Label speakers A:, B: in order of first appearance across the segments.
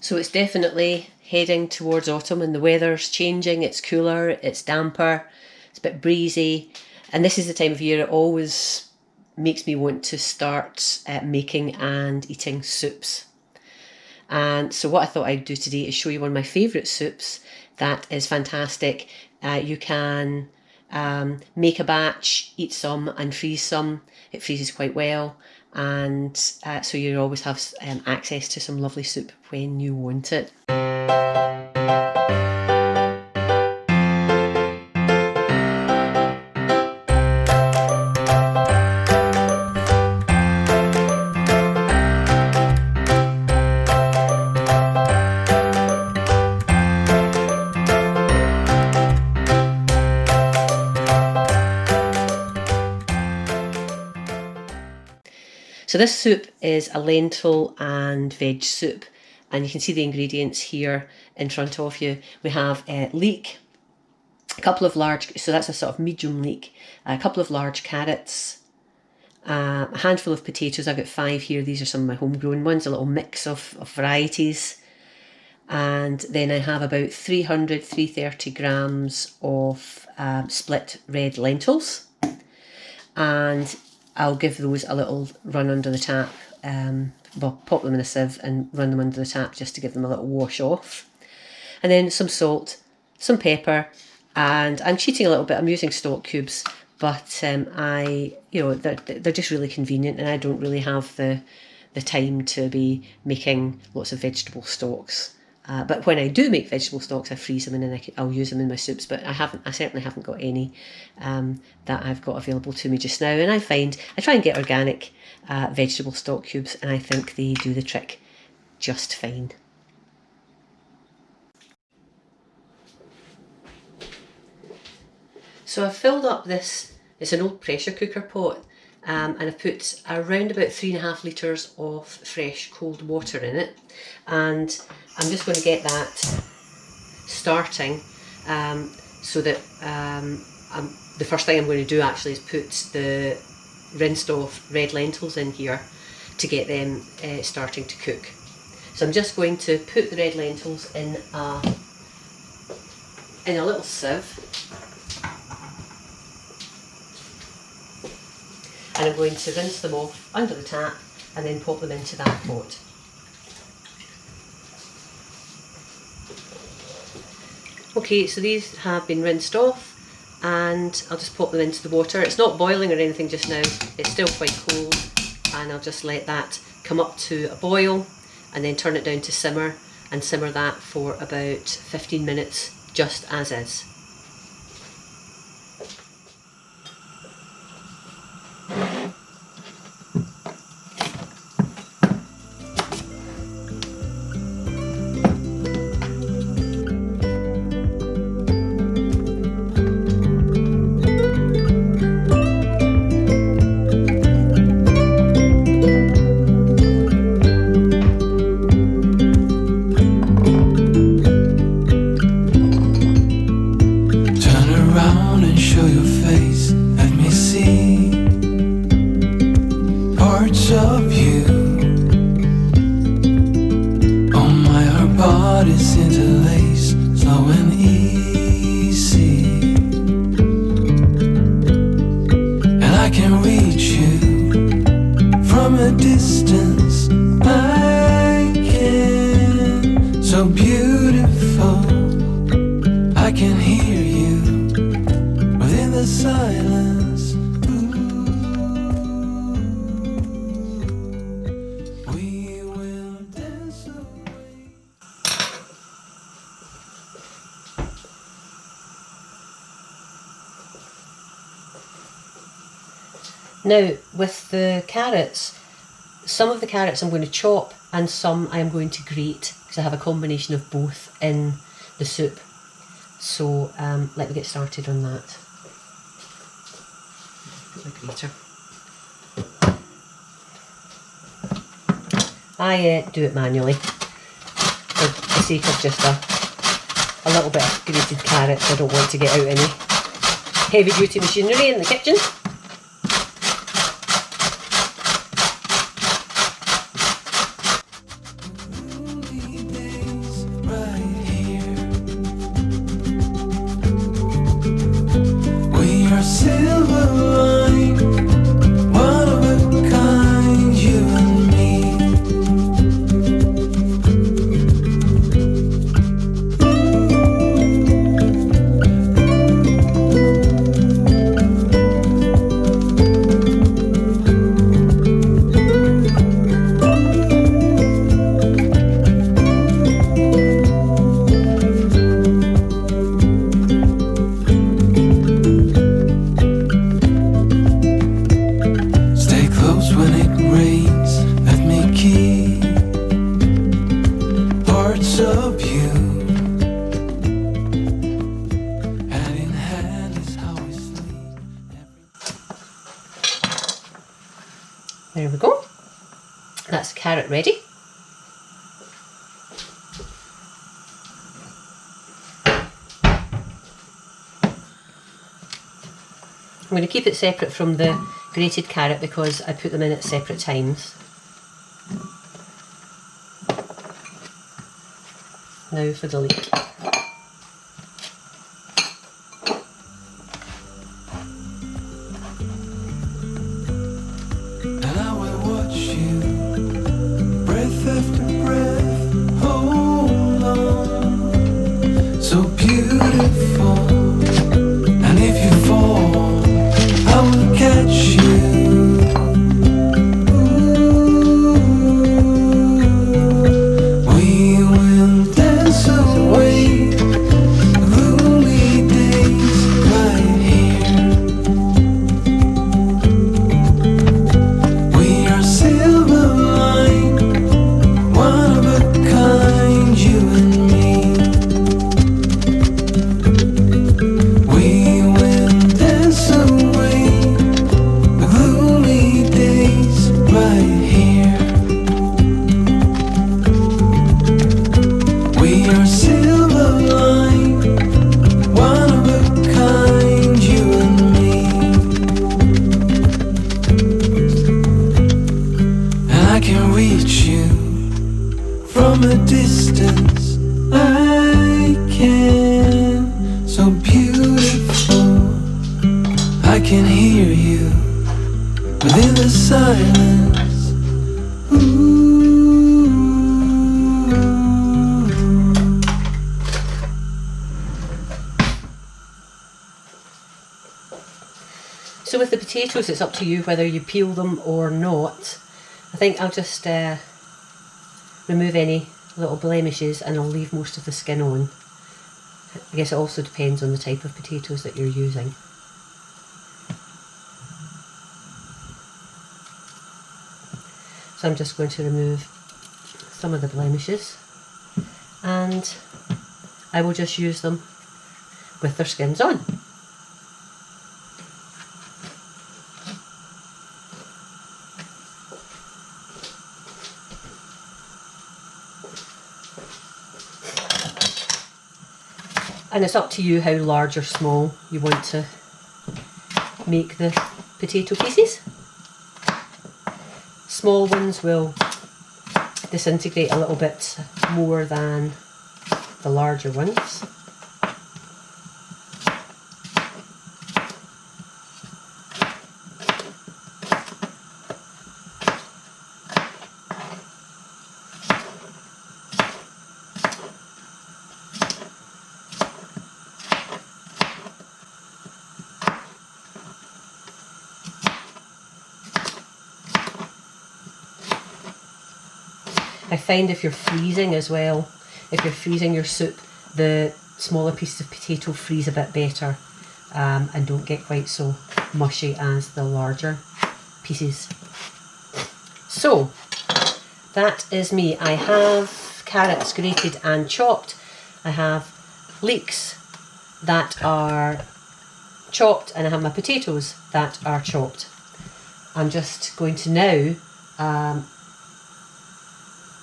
A: So it's definitely heading towards autumn and the weather's changing, it's cooler, it's damper, it's a bit breezy, and this is the time of year it always makes me want to start making and eating soups. And so what I thought I'd do today is show you one of my favourite soups that is fantastic. You can make a batch, eat some and freeze some. It freezes quite well, and so you always have access to some lovely soup when you want it. So this soup is a lentil and veg soup, and you can see the ingredients here in front of you. We have leek, a couple of large, so that's a sort of medium leek, a couple of large carrots, a handful of potatoes. I've got 5 here. These are some of my homegrown ones, a little mix of varieties. And then I have about 330 grams of split red lentils. And I'll give those a little run under the tap. Well, pop them in a sieve and run them under the tap just to give them a little wash off. And then some salt, some pepper, and I'm cheating a little bit. I'm using stock cubes, but they're just really convenient, and I don't really have the time to be making lots of vegetable stocks. But when I do make vegetable stocks, I freeze them and then I'll use them in my soups. But I certainly haven't got any that I've got available to me just now. And I try and get organic vegetable stock cubes, and I think they do the trick just fine. So I've filled up this. It's an old pressure cooker pot. And I've put around about 3.5 litres of fresh cold water in it, and I'm just going to get that starting so that the first thing I'm going to do actually is put the rinsed off red lentils in here to get them starting to cook. So I'm just going to put the red lentils in a little sieve. And I'm going to rinse them off under the tap and then pop them into that pot. Okay, so these have been rinsed off, and I'll just pop them into the water. It's not boiling or anything just now, it's still quite cold, and I'll just let that come up to a boil and then turn it down to simmer, and simmer that for about 15 minutes just as is. Now, with the carrots, some of the carrots I'm going to chop and some I'm going to grate, because I have a combination of both in the soup. So let me get started on that. Put my grater. I do it manually for the sake of just a little bit of grated carrots. I don't want to get out any heavy duty machinery in the kitchen.
B: are silver line, one of a kind, you and me. Stay close when it rains, let me keep parts of you. Hand in hand is how we sleep.
A: There we go. That's carrot ready. I'm going to keep it separate from the grated carrot because I put them in at separate times. Now for the leek.
B: And I will watch you, breath after breath, hold on. So beautiful. And if you fall, I will catch you. We will dance away gloomy days right here. We are silver line, one of a kind, you and me. We will dance away the gloomy days right here. We are silver line, one of a kind, you and me. And I can reach you from a distance. I can, so beautiful. I can hear you within the silence. Ooh.
A: So with the potatoes, it's up to you whether you peel them or not. I think I'll just remove any little blemishes and I'll leave most of the skin on. I guess it also depends on the type of potatoes that you're using. So I'm just going to remove some of the blemishes and I will just use them with their skins on. And it's up to you how large or small you want to make the potato pieces. Small ones will disintegrate a little bit more than the larger ones. I find if you're freezing as well, if you're freezing your soup, the smaller pieces of potato freeze a bit better and don't get quite so mushy as the larger pieces. So that is me. I have carrots grated and chopped. I have leeks that are chopped and I have my potatoes that are chopped. I'm just going to now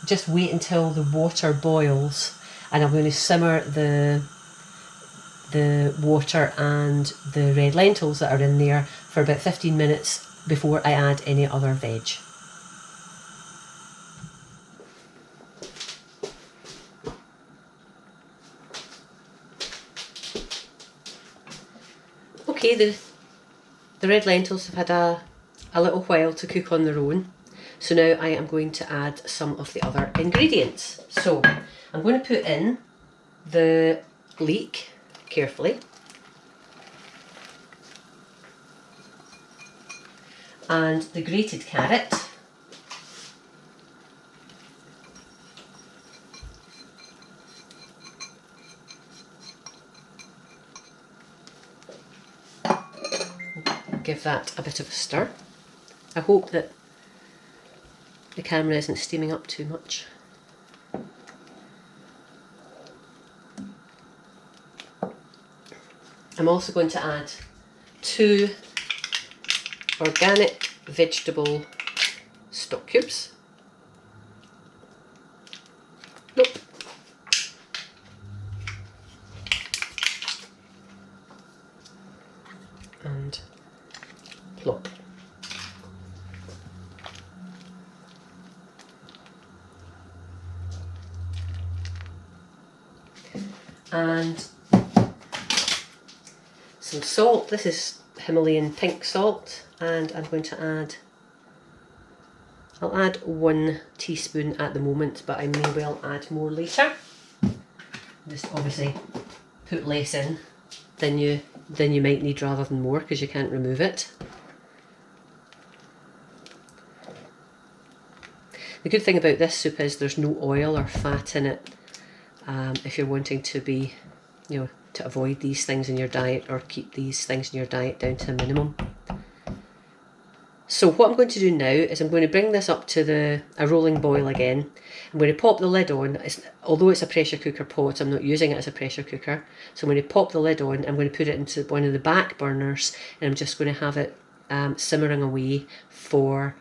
A: just wait until the water boils and I'm going to simmer the water and the red lentils that are in there for about 15 minutes before I add any other veg. Okay, the The red lentils have had a little while to cook on their own. So now I am going to add some of the other ingredients. So I'm going to put in the leek carefully. And the grated carrot. Give that a bit of a stir. I hope that the camera isn't steaming up too much. I'm also going to add 2 organic vegetable stock cubes. Nope. And plop. And some salt. This is Himalayan pink salt, and I'm going to add, I'll add 1 teaspoon at the moment, but I may well add more later. Just obviously put less in than you might need rather than more, because you can't remove it. The good thing about this soup is there's no oil or fat in it. If you're wanting to be, to avoid these things in your diet or keep these things in your diet down to a minimum. So what I'm going to do now is I'm going to bring this up to a rolling boil again. I'm going to pop the lid on. Although it's a pressure cooker pot, I'm not using it as a pressure cooker. So I'm going to pop the lid on. I'm going to put it into one of the back burners, and I'm just going to have it simmering away for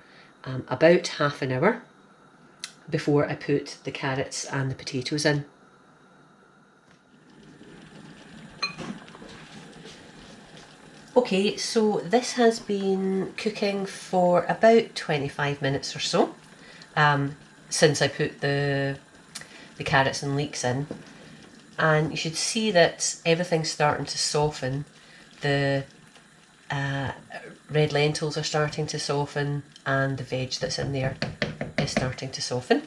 A: about half an hour before I put the carrots and the potatoes in. Okay, so this has been cooking for about 25 minutes or so since I put the carrots and leeks in, and you should see that everything's starting to soften. The red lentils are starting to soften, and the veg that's in there is starting to soften.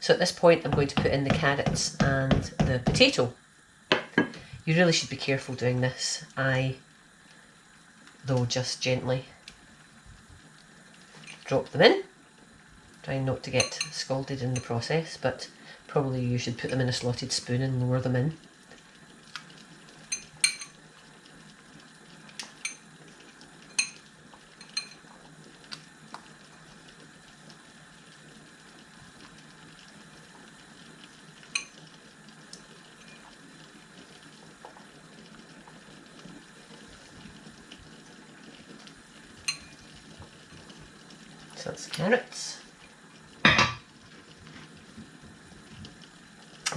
A: So at this point I'm going to put in the carrots and the potato. You really should be careful doing this. Though just gently drop them in, trying not to get scalded in the process, but probably you should put them in a slotted spoon and lower them in. So that's carrots. I'll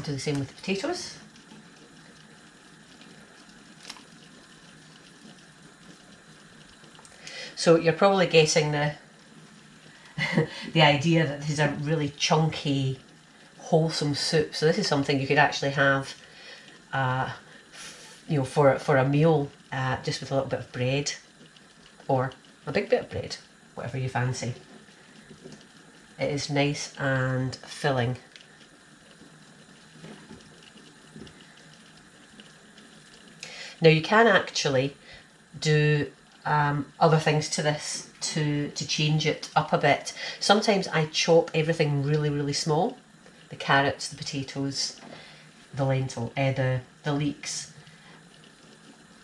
A: do the same with the potatoes. So you're probably getting the the idea that this is a really chunky, wholesome soup. So this is something you could actually have, for a meal, just with a little bit of bread, or a big bit of bread, whatever you fancy. It is nice and filling. Now you can actually do other things to this to change it up a bit. Sometimes I chop everything really, really small. The carrots, the potatoes, the lentil, the leeks,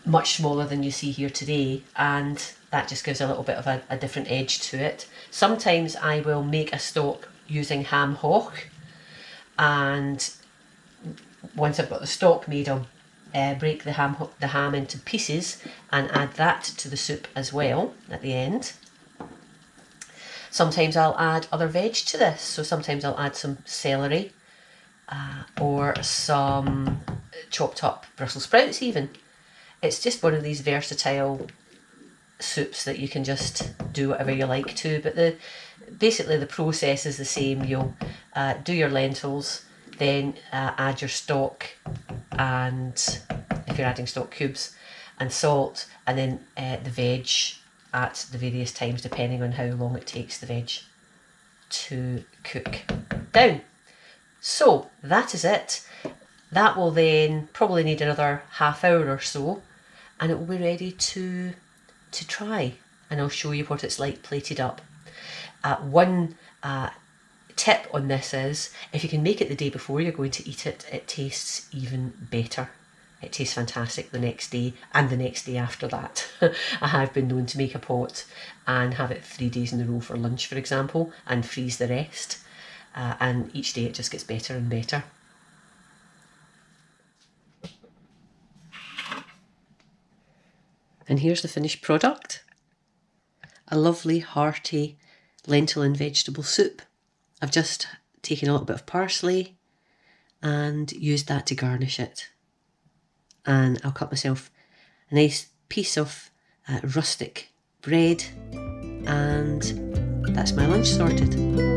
A: much smaller than you see here today, and that just gives a little bit of a different edge to it. Sometimes I will make a stock using ham hock, and once I've got the stock made, I'll break the ham into pieces and add that to the soup as well at the end. Sometimes I'll add other veg to this, so sometimes I'll add some celery or some chopped up Brussels sprouts even. It's just one of these versatile soups that you can just do whatever you like to, but basically the process is the same. You'll do your lentils, then add your stock, and if you're adding stock cubes, and salt, and then the veg at the various times depending on how long it takes the veg to cook down. So that is it. That will then probably need another half hour or so, and it will be ready to try, and I'll show you what it's like plated up. One tip on this is, if you can make it the day before you're going to eat it, it tastes even better. It tastes fantastic the next day and the next day after that. I have been known to make a pot and have it 3 days in a row for lunch, for example, and freeze the rest. And each day it just gets better and better. And here's the finished product. A lovely, hearty lentil and vegetable soup. I've just taken a little bit of parsley and used that to garnish it. And I'll cut myself a nice piece of rustic bread, and that's my lunch sorted.